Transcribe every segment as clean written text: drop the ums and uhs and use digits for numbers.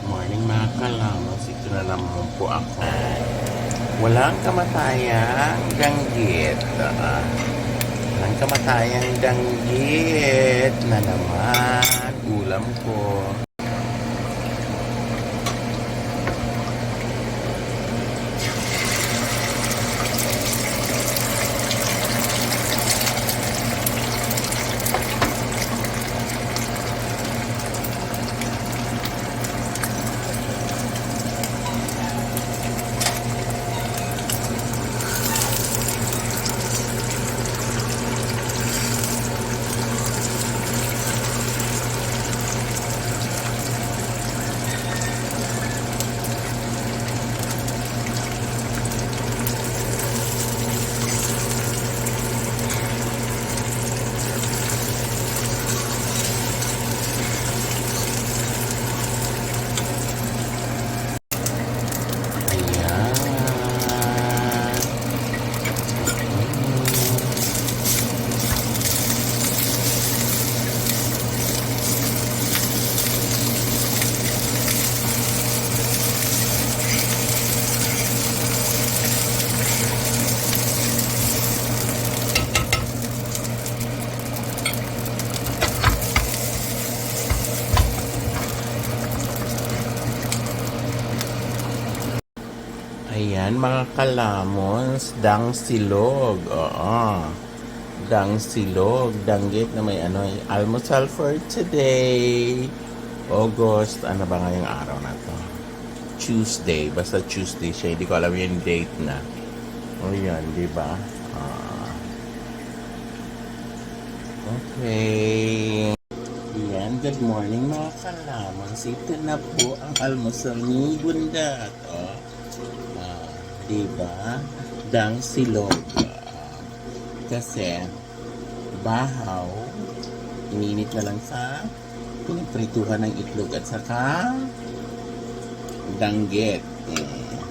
Morning mga kalamos, ito na naman po ako. Walang kamatayang danggit. Walang kamatayang danggit na naman ulam ko. Ayan mga kalamons, dang silog. Oo. Dang silog, danggit na may almusal for today. August, ano ba ngayong araw na to? Tuesday, basta Tuesday siya. Hindi ko alam yung date na. O yan, di ba? Okay. Yan, good morning mga kalamons. Ito na po ang almusal ni Bundat. Diba? Dang silog. Kasi bahaw, ininit na lang sa piniprituhan ng itlog at saka danggit.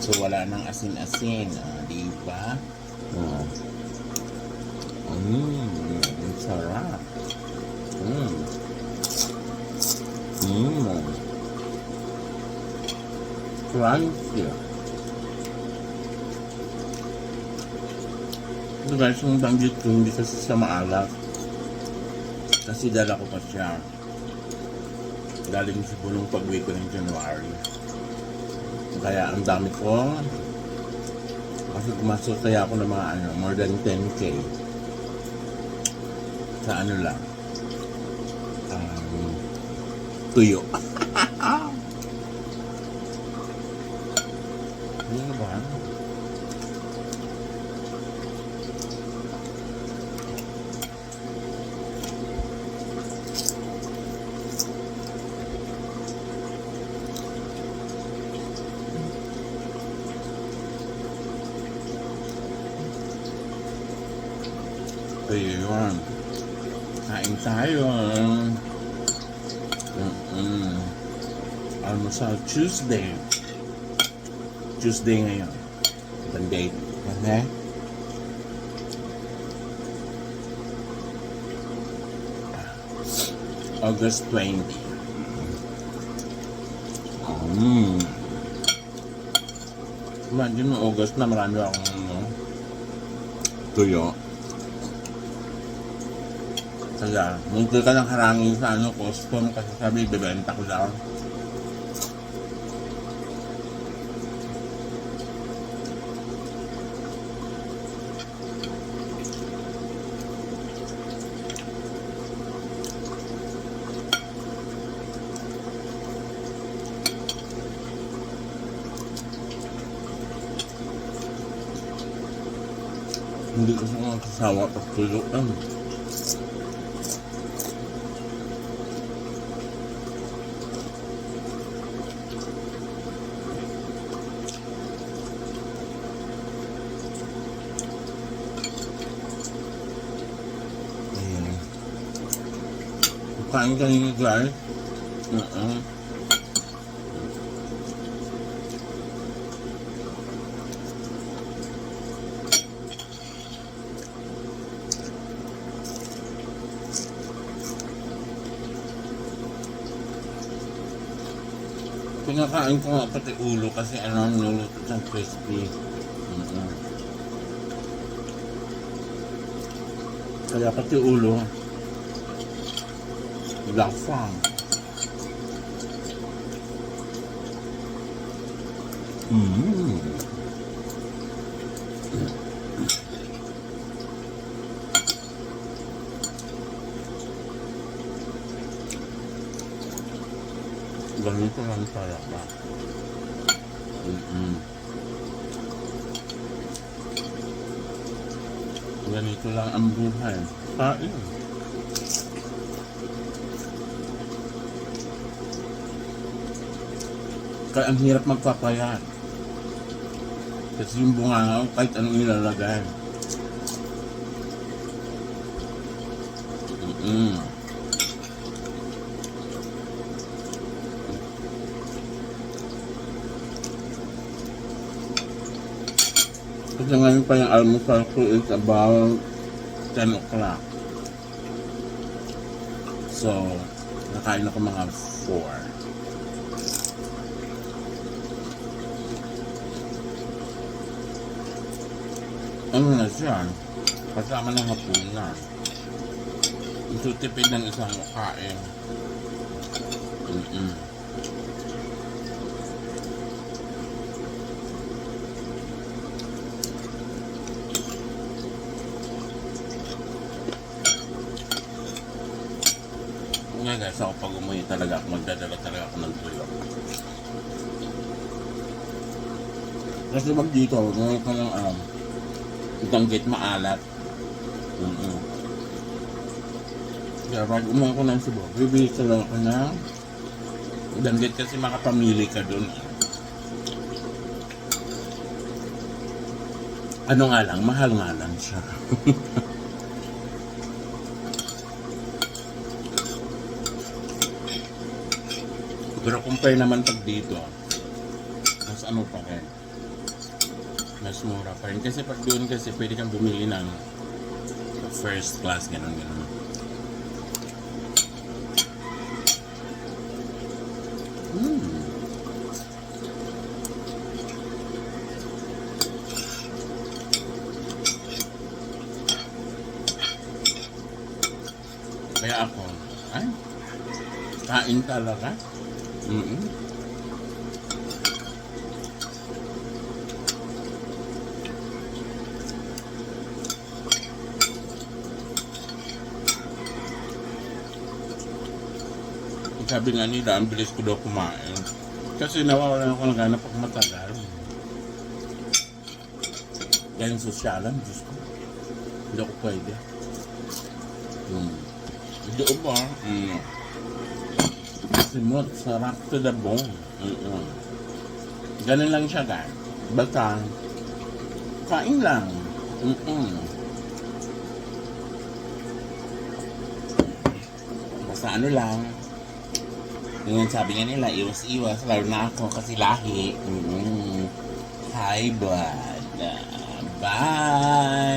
So wala nang asin-asin. Diba? Ang sarap. Crunchy. So guys, yung danggit ko hindi kasi siya maalat. Kasi dala ko pa siya. Galing sa punong pag-uwi ko ng January. Kaya ang dami ko. Kasi gumastos kaya ako ng mga more than 10K. Sa lang. Tuyo. Ano ba? Ayun. Kain tayo. Almusal Tuesday. Tuesday ngayon. The date. Okay? August 20. Imagine mo August na marami akong tuyo. Kaya, munti ka lang harangin sa custom kasi sabi, bibenta ko lang. Hindi ko siya magsasawa pag tulog lang. Kain kanina guys. Pinakain ko nga pati ulo kasi ano, niluluto siyang crispy. Kaya pati ulo, lasa. Ganito lang talaga. Ganito lang ang buhay. Kain. Kaya ang hirap magpapayat. Kasi yung bunga, kahit anong ilalagay. Kasi ngayon pa yung almusal ko is about 10 o'clock. So, nakain ako mga 4. Ano na siya? Kasama ng hapunan. Ito tipid ng isang kain. Nga guys, ako pag umuwi talaga ako, magdadala talaga ako ng tuyo. Kasi pag dito, ngayon ko lang danggit maalat. Kaya pag umuwi ko ng Cebu, bibili talaga ako ng danggit kasi makapamili ka dun. Ano nga lang, mahal nga lang siya. Pero compare naman pag dito, mas ano pa rin, mas mura pa rin. Kasi pag doon kasi pwede kang bumili ng first class, gano'n. Kaya ako, kain talaga. Sabi nga nila, ang bilis ko daw kumain. Kasi nawawalan ako ng gana pag matagal. Dahil sosyalan, Diyos ko. Hindi ako pwede. Hindi ko ba? Simot, sarap to the bone. Ganun lang siya, guys. Basta, kain lang. Basta ano lang. Yung sabi nga nila, iwas-iwas. Lalo na ako kasi lahi. Hi, bud. Bye!